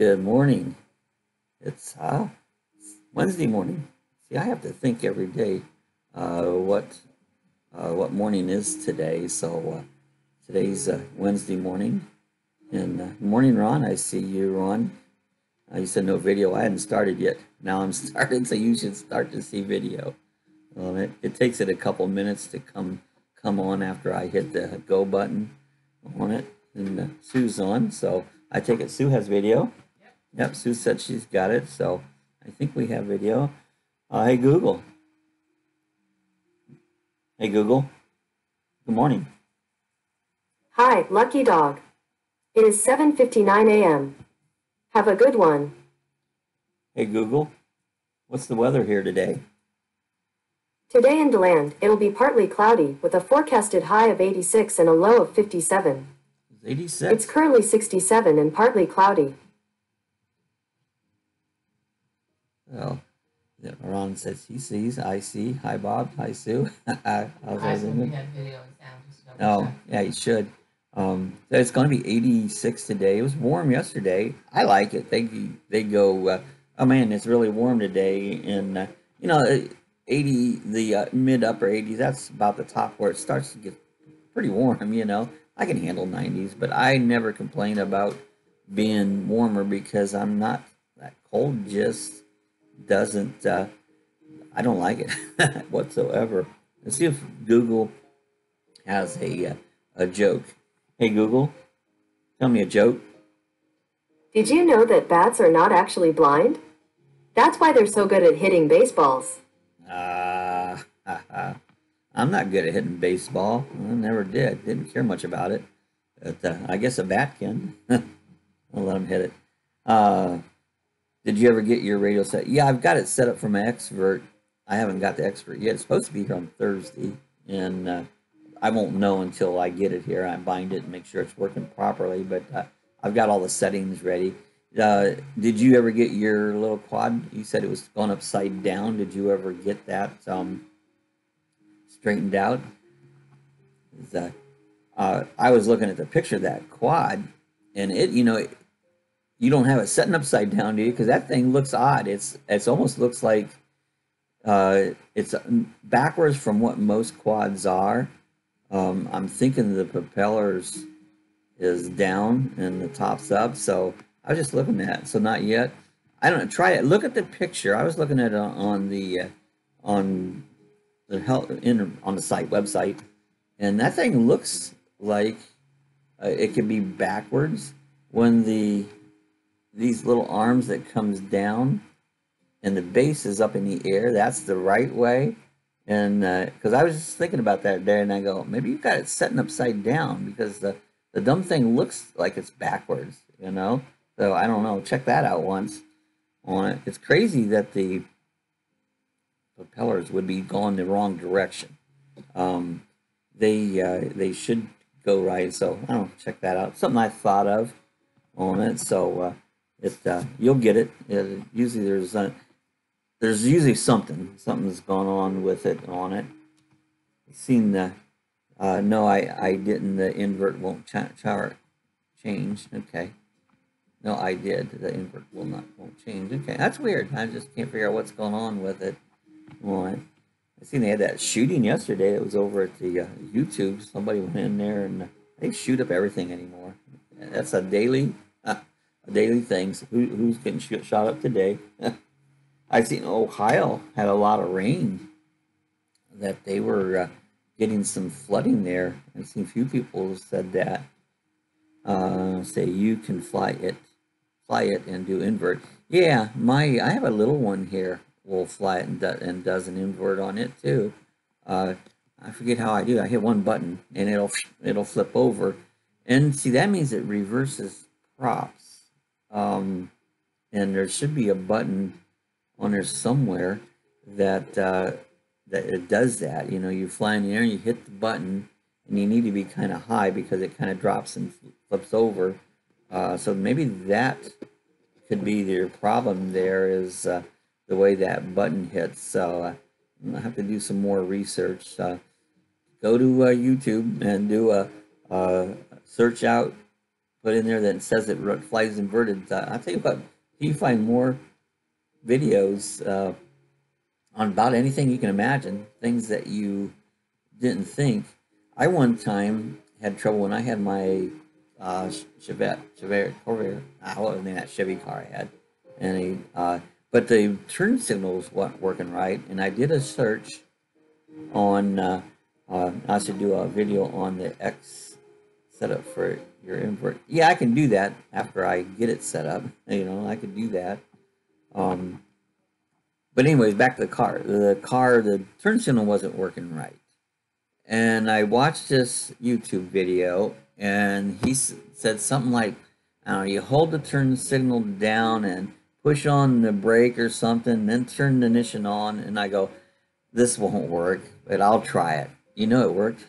Good morning. It's Wednesday morning. See, I have to think every day what morning is today. So today's Wednesday morning. And morning, Ron. I see you, Ron. You said no video. I hadn't started yet. Now I'm started, so you should start to see video. It takes it a couple minutes to come on after I hit the go button on it. And Sue's on, so I take it Sue has video. Yep, Sue said she's got it, so I think we have video. Hey Google. Hey Google. Good morning. Hi, Lucky Dog. It is 7:59 a.m. Have a good one. Hey Google. What's the weather here today? Today in DeLand, it'll be partly cloudy with a forecasted high of 86 and a low of 57. It's 86. It's currently 67 and partly cloudy. Well, yeah, Ron says he sees. I see. Hi Bob. Hi Sue. How's I assume we everything? had video and sound, just to double Oh, check. yeah, you should. So it's going to be 86 today. It was warm yesterday. I like it. They go. Oh man, it's really warm today. And 80, the mid upper 80s. That's about the top where it starts to get pretty warm. I can handle 90s, but I never complain about being warmer because I'm not that cold. Just doesn't. I don't like it whatsoever. Let's see if Google has a joke. Hey Google, tell me a joke. Did you know that bats are not actually blind? That's why they're so good at hitting baseballs. Ah, I'm not good at hitting baseball. I never did. Didn't care much about it. But I guess a bat can. I'll let him hit it. Did you ever get your radio set? Yeah, I've got it set up for my expert. I haven't got the expert yet. It's supposed to be here on Thursday, and I won't know until I get it here. I bind it and make sure it's working properly, but I've got all the settings ready. Did you ever get your little quad? You said it was going upside down. Did you ever get that straightened out? I was looking at the picture of that quad, and you don't have it setting upside down, do you? Because that thing looks odd. It's almost looks like it's backwards from what most quads are. I'm thinking the propellers is down and the top's up. So I was just looking at it. So not yet. I don't know. Try it. Look at the picture. I was looking at it on the on the site website, and that thing looks like it could be backwards when these little arms that comes down and the base is up in the air. That's the right way. And because I was just thinking about that there, and I go, maybe you got it setting upside down because the dumb thing looks like it's backwards. So I don't know. Check that out once on it. It's crazy that the propellers would be going the wrong direction. They should go right. So I don't know, check that out. Something I thought of on it. So you'll get it. Usually there's usually something's gone on with it on it. I've seen the no, I didn't. The invert won't change. Okay. No, I did. The invert won't change. Okay, that's weird. I just can't figure out what's going on with it. Well, I seen they had that shooting yesterday. It was over at the YouTube. Somebody went in there and they shoot up everything anymore. That's a daily thing. So who's getting shot up today? I seen Ohio had a lot of rain. That they were getting some flooding there. I've seen a few people who said that. Say you can fly it and do invert. Yeah, I have a little one here. Will fly it and does an invert on it too. I forget how I do. I hit one button and it'll flip over, and see that means it reverses props. And there should be a button on there somewhere that it does that. You fly in the air and you hit the button, and you need to be kind of high because it kind of drops and flips over. So maybe that could be your problem there is the way that button hits. So I'll have to do some more research. Go to YouTube and do a search out put in there that says it flies inverted. I'll tell you what, you find more videos on about anything you can imagine, things that you didn't think. I one time had trouble when I had my Corvair, what was the name of that Chevy car I had, and but the turn signals weren't working right, and I did a search on. I should do a video on the X setup for your invert. Yeah, I can do that after I get it set up. You know, I could do that. But anyways, back to the car. The turn signal wasn't working right. And I watched this YouTube video, and he said something like, I don't know, you hold the turn signal down and push on the brake or something, then turn the ignition on. And I go, this won't work, but I'll try it. You know, it worked.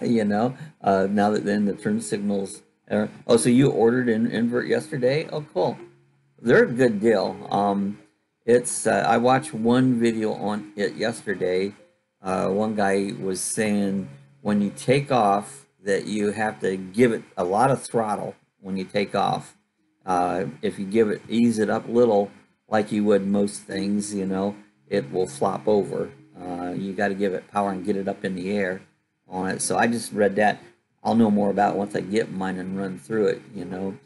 You know, now that then the turn signals are, oh, so you ordered an invert yesterday? Oh, cool. They're a good deal. I watched one video on it yesterday. One guy was saying when you take off that you have to give it a lot of throttle when you take off. If you ease it up a little, like you would most things, you know, it will flop over. You got to give it power and get it up in the air on it. So I just read that. I'll know more about it once I get mine and run through it, you know.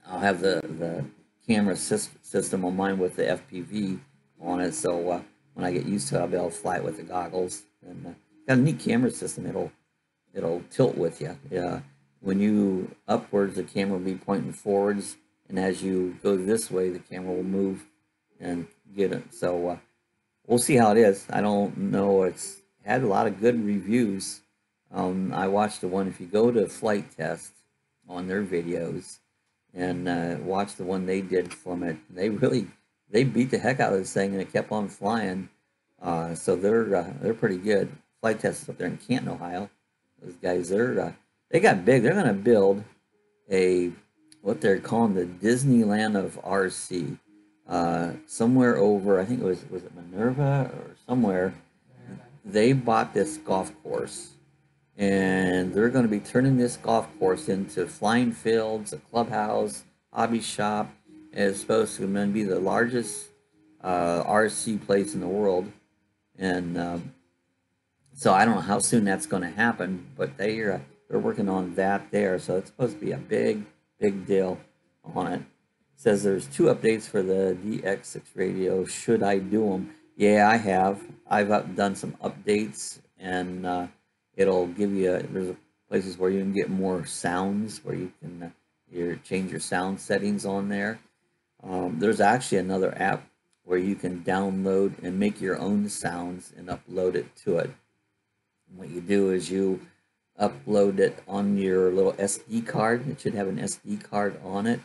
I'll have the camera system on mine with the FPV on it, so when I get used to it, I'll be able to fly it with the goggles. And got a neat camera system. It'll tilt with you. When you upwards, the camera will be pointing forwards, and as you go this way, the camera will move and get it. So we'll see how it is. I don't know. It's had a lot of good reviews. I watched the one, if you go to Flight Test on their videos and watch the one they did from it, they beat the heck out of this thing, and it kept on flying. So they're pretty good. Flight Test is up there in Canton, Ohio. Those guys, they got big. They're going to build what they're calling the Disneyland of RC. Somewhere over, I think was it Minerva or somewhere, they bought this golf course, and they're going to be turning this golf course into flying fields, a clubhouse, hobby shop. It's supposed to be the largest RC place in the world, and so I don't know how soon that's going to happen, but they're working on that there, so it's supposed to be a big deal on it. Says there's 2 updates for the DX6 radio. Should I do them? Yeah, I have. I've done some updates, and it'll give you there's places where you can get more sounds, where you can change your sound settings on there. There's actually another app where you can download and make your own sounds and upload it to it. And what you do is you upload it on your little SD card. It should have an SD card on it.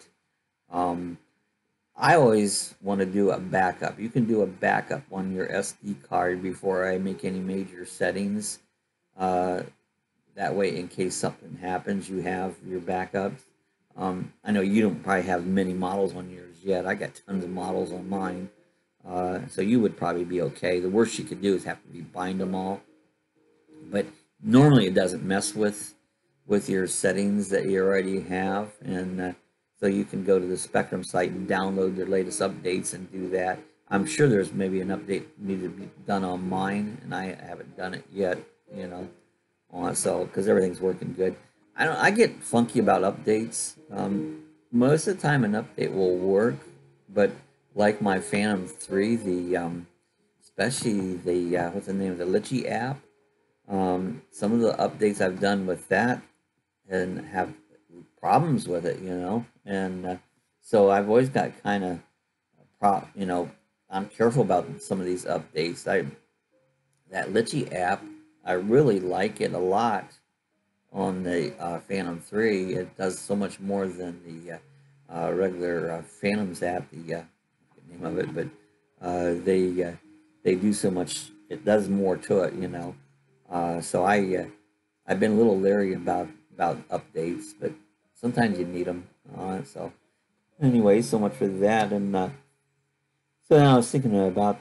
I always want to do a backup. You can do a backup on your SD card before I make any major settings. That way, in case something happens, you have your backups. I know you don't probably have many models on yours yet. I got tons of models on mine. So you would probably be okay. The worst you could do is have to bind them all. But normally it doesn't mess with your settings that you already have. And so you can go to the Spectrum site and download their latest updates and do that. I'm sure there's maybe an update needed to be done on mine, and I haven't done it yet, you know. So because everything's working good. I get funky about updates. Most of the time an update will work, but like my Phantom 3, especially the what's the name of the Litchi app, some of the updates I've done with that and have problems with it, you know, and so I've always got kind of I'm careful about some of these updates. That Litchi app, I really like it a lot on the Phantom 3. It does so much more than the regular Phantoms app, the name of it, but they do so much. It does more to it, you know. So I've been a little leery about updates, but sometimes you need them. So anyway, so much for that. And so now I was thinking about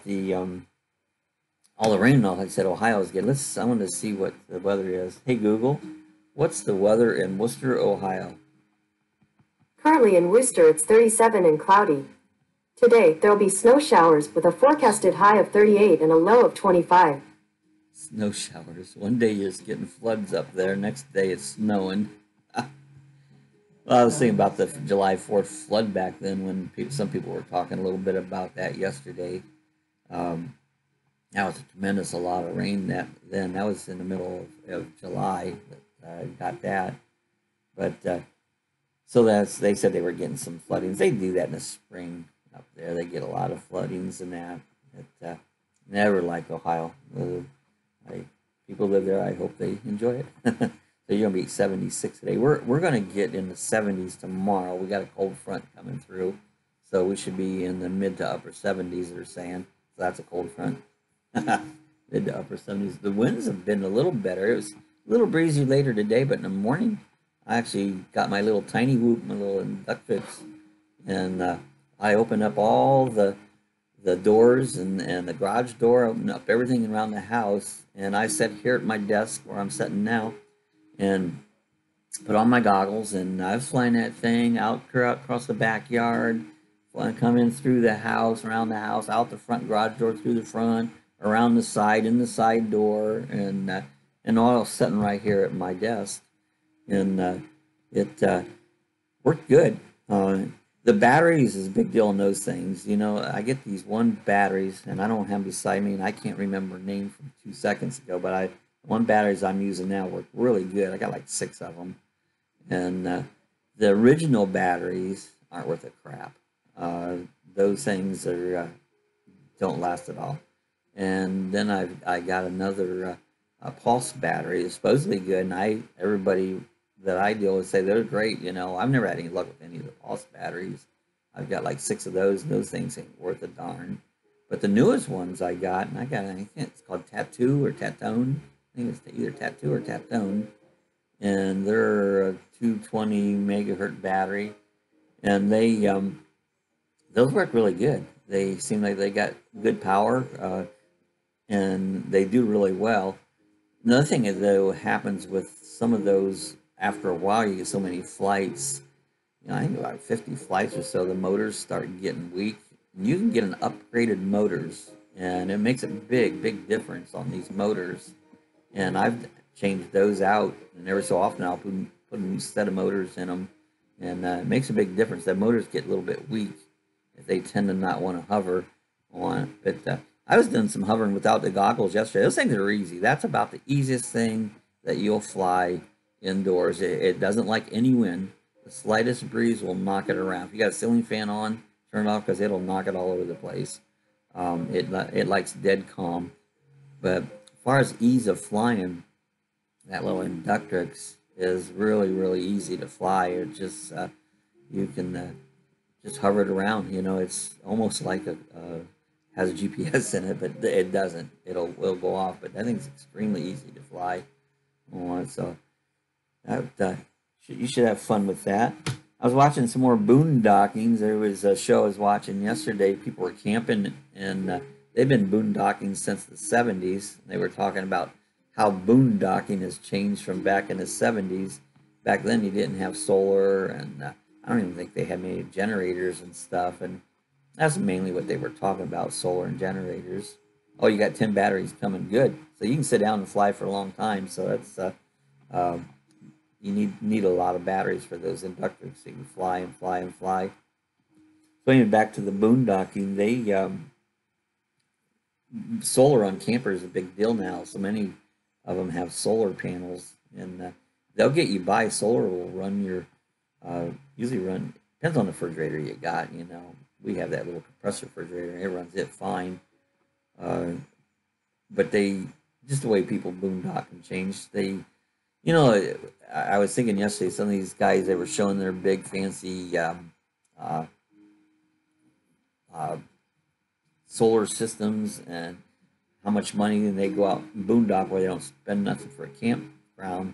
all the rain. Like I said, Ohio's getting. I wanted to see what the weather is. Hey Google, what's the weather in Worcester, Ohio? Currently in Worcester it's 37 and cloudy. Today, there'll be snow showers with a forecasted high of 38 and a low of 25. Snow showers. One day you're just getting floods up there. Next day it's snowing. Well, I was thinking about the July 4th flood back then when some people were talking a little bit about that yesterday. Um, that was a tremendous a lot of rain then. That was in the middle of July that I got that. But so they said they were getting some floodings. They do that in the spring up there. They get a lot of floodings and that. Never like Ohio. People live there. I hope they enjoy it. So you're gonna be 76 today. We're gonna get in the 70s tomorrow. We got a cold front coming through, so we should be in the mid to upper 70s. They're saying so that's a cold front. Mid to upper 70s. The winds have been a little better. It was a little breezy later today, but in the morning I actually got my little tiny whoop, my little inductrix, and I opened up all the doors and the garage door, opened up everything around the house, and I sat here at my desk where I'm sitting now and put on my goggles, and I was flying that thing out across the backyard, coming through the house, around the house, out the front garage door, through the front, around the side, in the side door, and all sitting right here at my desk, and it worked good. The batteries is a big deal in those things. You know, I get these one batteries, and I don't have them beside me, and I can't remember a name from 2 seconds ago, but one batteries I'm using now work really good. I got like 6 of them, and the original batteries aren't worth a crap. Those things don't last at all. And then I got another pulse battery. It's supposedly good, and everybody that I deal with say they're great. You know, I've never had any luck with any of the pulse batteries. I've got like 6 of those, and those things ain't worth a darn. But the newest ones I got, I think it's called Tattoo or Tatone. I think it's either Tattoo or Tatone, and they're a 220 megahertz battery, and those work really good. They seem like they got good power, and they do really well. Another thing is, though, happens with some of those after a while, you get so many flights. You know, I think about 50 flights or so, the motors start getting weak. And you can get an upgraded motors, and it makes a big difference on these motors. And I've changed those out, and every so often I'll put a new set of motors in them, and it makes a big difference. The motors get a little bit weak if they tend to not want to hover on it. But I was doing some hovering without the goggles yesterday. Those things are easy. That's about the easiest thing that you'll fly indoors. It doesn't like any wind. The slightest breeze will knock it around. If you got a ceiling fan on, turn it off because it'll knock it all over the place. It likes dead calm. But as far as ease of flying, that little Inductrix is really easy to fly. It just you can just hover it around. You know, it's almost like has a GPS in it, but it doesn't. It'll go off. But I think it's extremely easy to fly on. So you should have fun with that. I was watching some more boondockings. There was a show I was watching yesterday. People were camping, and they've been boondocking since the 70s. They were talking about how boondocking has changed from back in the 70s. Back then, you didn't have solar, and I don't even think they had many generators and stuff. And that's mainly what they were talking about, solar and generators. Oh, you got 10 batteries coming, good. So you can sit down and fly for a long time. So that's you need a lot of batteries for those inductors, so you can fly and fly and fly. So anyway, back to the boondocking, solar on campers is a big deal now. So many of them have solar panels, and they'll get you by. Solar will run your usually depends on the refrigerator you got. You know, we have that little compressor refrigerator, and it runs it fine. But just the way people boondock and change, you know, I was thinking yesterday, some of these guys, they were showing their big fancy solar systems and how much money they go out and boondock where they don't spend nothing for a campground.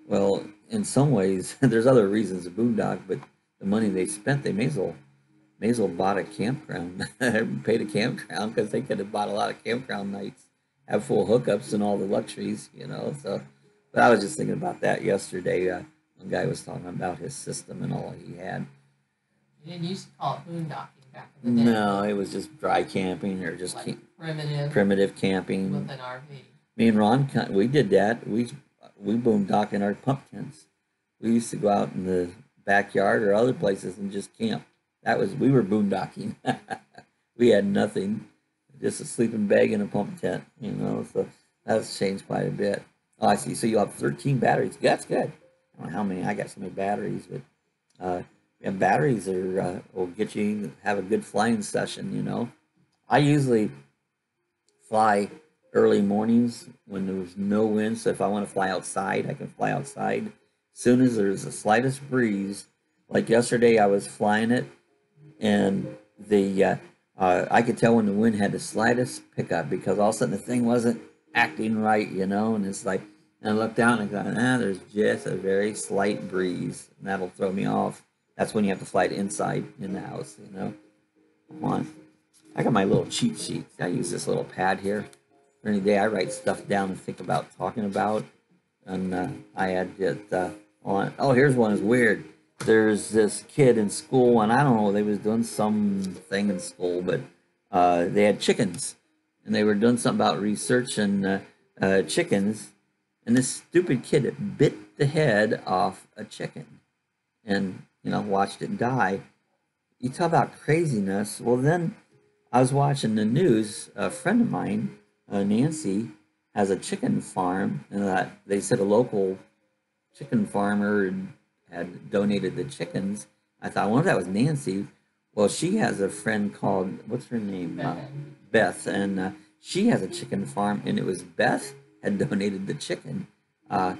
Well, in some ways, there's other reasons to boondock, but the money they spent, they may as well bought a campground, paid a campground, because they could have bought a lot of campground nights, have full hookups and all the luxuries, you know. So, but I was just thinking about that yesterday. One guy was talking about his system and all he had. You didn't used to call it boondocking back in the day. No, it was just dry camping or just like primitive camping with an RV. Me and Ron, we did that. We boondocked in our pump tents. We used to go out in the backyard or other places and just camp. We were boondocking. We had nothing, just a sleeping bag and a pump tent, you know. So that's changed quite a bit. Oh, I see. So you have 13 batteries. That's good. I don't know how many. I got so many batteries, but yeah, batteries will get you have a good flying session. You know, I usually fly early mornings when there's no wind. So if I want to fly outside, I can fly outside. As soon as there's the slightest breeze, like yesterday, I was flying it, and I could tell when the wind had the slightest pickup because all of a sudden the thing wasn't acting right, you know. And it's like, and I looked down and I go, there's just a very slight breeze, and that'll throw me off. That's when you have to fly it inside in the house, you know. Come on. I got my little cheat sheet. I use this little pad here. During the day, I write stuff down and think about talking about. And I had it on. Oh, here's one is weird. There's this kid in school, and I don't know, they was doing something in school, but they had chickens, and they were doing something about researching chickens, and this stupid kid bit the head off a chicken, and you know, watched it die. You talk about craziness. Well, then I was watching the news. A friend of mine, Nancy, has a chicken farm, and they said a local chicken farmer had donated the chickens. I thought, I wonder if that was Nancy. Well, she has a friend called, what's her name? Beth, and she has a chicken farm, and it was Beth had donated the chicken. How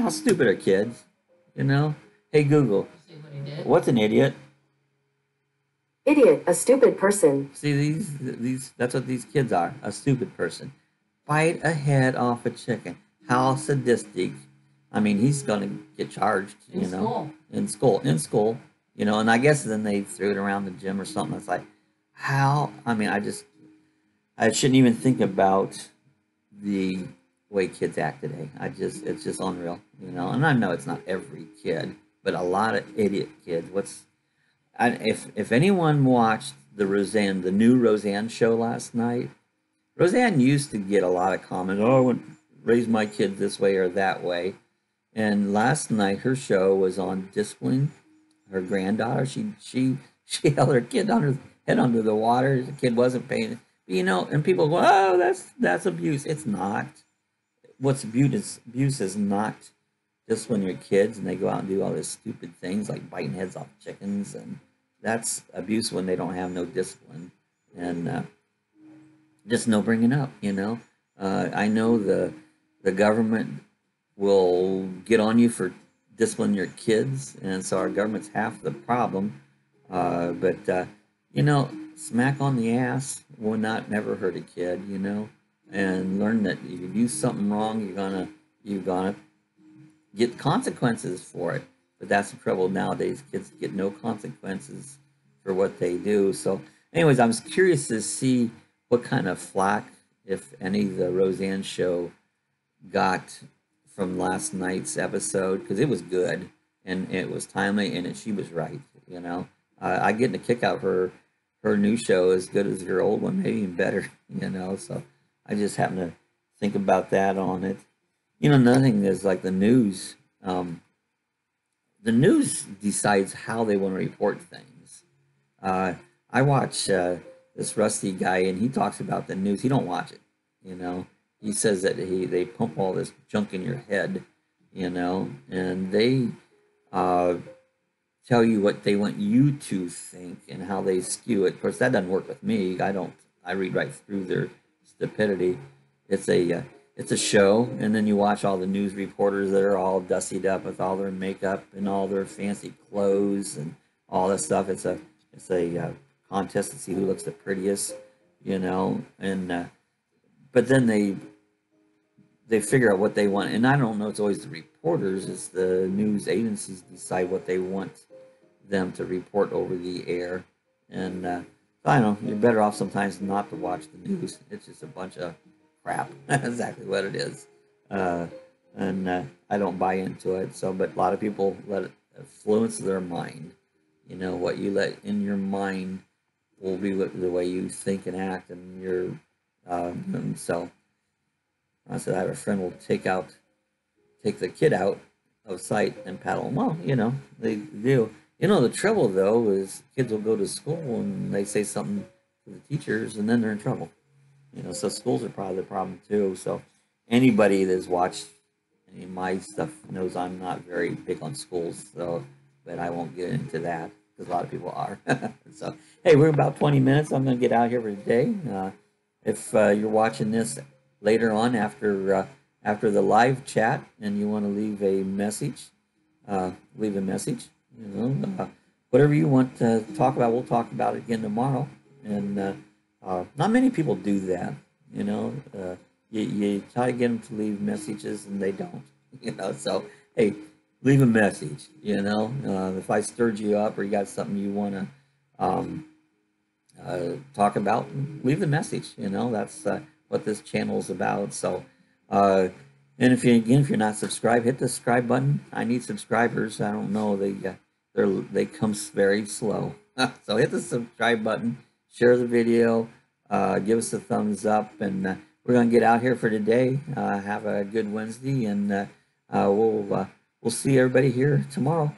stupid are kids, you know? Hey, Google, See what he did? what's an idiot? Idiot, a stupid person. See, that's what these kids are, a stupid person. Bite a head off a chicken. How sadistic. I mean, he's going to get charged, you In know. school. In school, you know, and I guess then they threw it around the gym or something. It's like, how, I mean, I shouldn't even think about the way kids act today. It's just unreal, you know. And I know it's not every kid, but a lot of idiot kids. If anyone watched the new Roseanne show last night, Roseanne used to get a lot of comments. Oh, I wouldn't raise my kids this way or that way. And last night her show was on disciplining her granddaughter. She held her kid on her head under the water. The kid wasn't paying. You know, and people go, oh, that's abuse. It's not. What's abuse is not just when you're kids and they go out and do all these stupid things like biting heads off chickens, and that's abuse when they don't have no discipline and just no bringing up. You know, I know the government will get on you for disciplining your kids, and so our government's half the problem. But you know, smack on the ass will not never hurt a kid. You know, and learn that if you do something wrong, you're gonna get consequences for it. But that's the trouble nowadays. Kids get no consequences for what they do. So, anyways, I'm curious to see what kind of flack, if any, the Roseanne show got from last night's episode, because it was good and it was timely and she was right. You know, I get a kick out her new show as good as her old one, maybe even better. You know, so I just happen to think about that on it. You know, another thing is like the news. The news decides how they want to report things. I watch this Rusty guy, and he talks about the news. He don't watch it, you know. He says that they pump all this junk in your head, you know, and they tell you what they want you to think and how they skew it. Of course, that doesn't work with me. I don't. I read right through their stupidity. It's a show, and then you watch all the news reporters that are all dustied up with all their makeup and all their fancy clothes and all this stuff. It's a contest to see who looks the prettiest, you know. And but then they figure out what they want, and I don't know. It's always the reporters. It's the news agencies decide what they want them to report over the air, and I don't know. You're better off sometimes not to watch the news. It's just a bunch of crap. That's exactly what it is. and I don't buy into it. So, but a lot of people let it influence their mind. You know, what you let in your mind will be the way you think and act, and your and so I said I have a friend will take the kid out of sight and paddle them. Well, you know, they do. You know, the trouble though is kids will go to school and they say something to the teachers, and then they're in trouble. You know, so schools are probably the problem too. So anybody that's watched any of my stuff knows I'm not very big on schools. So, but I won't get into that because a lot of people are. So, hey, we're about 20 minutes. I'm going to get out here for today. If you're watching this later on after the live chat and you want to leave a message, leave a message. You know, whatever you want to talk about, we'll talk about it again tomorrow. And not many people do that. You know, you try to get them to leave messages and they don't. You know, so hey, leave a message. You know, if I stirred you up or you got something you want to talk about, leave the message. You know, that's what this channel is about. So, and if you're not subscribed, hit the subscribe button. I need subscribers. I don't know, they come very slow. So hit the subscribe button, share the video, give us a thumbs up, and we're gonna get out here for today. Have a good Wednesday, and we'll see everybody here tomorrow.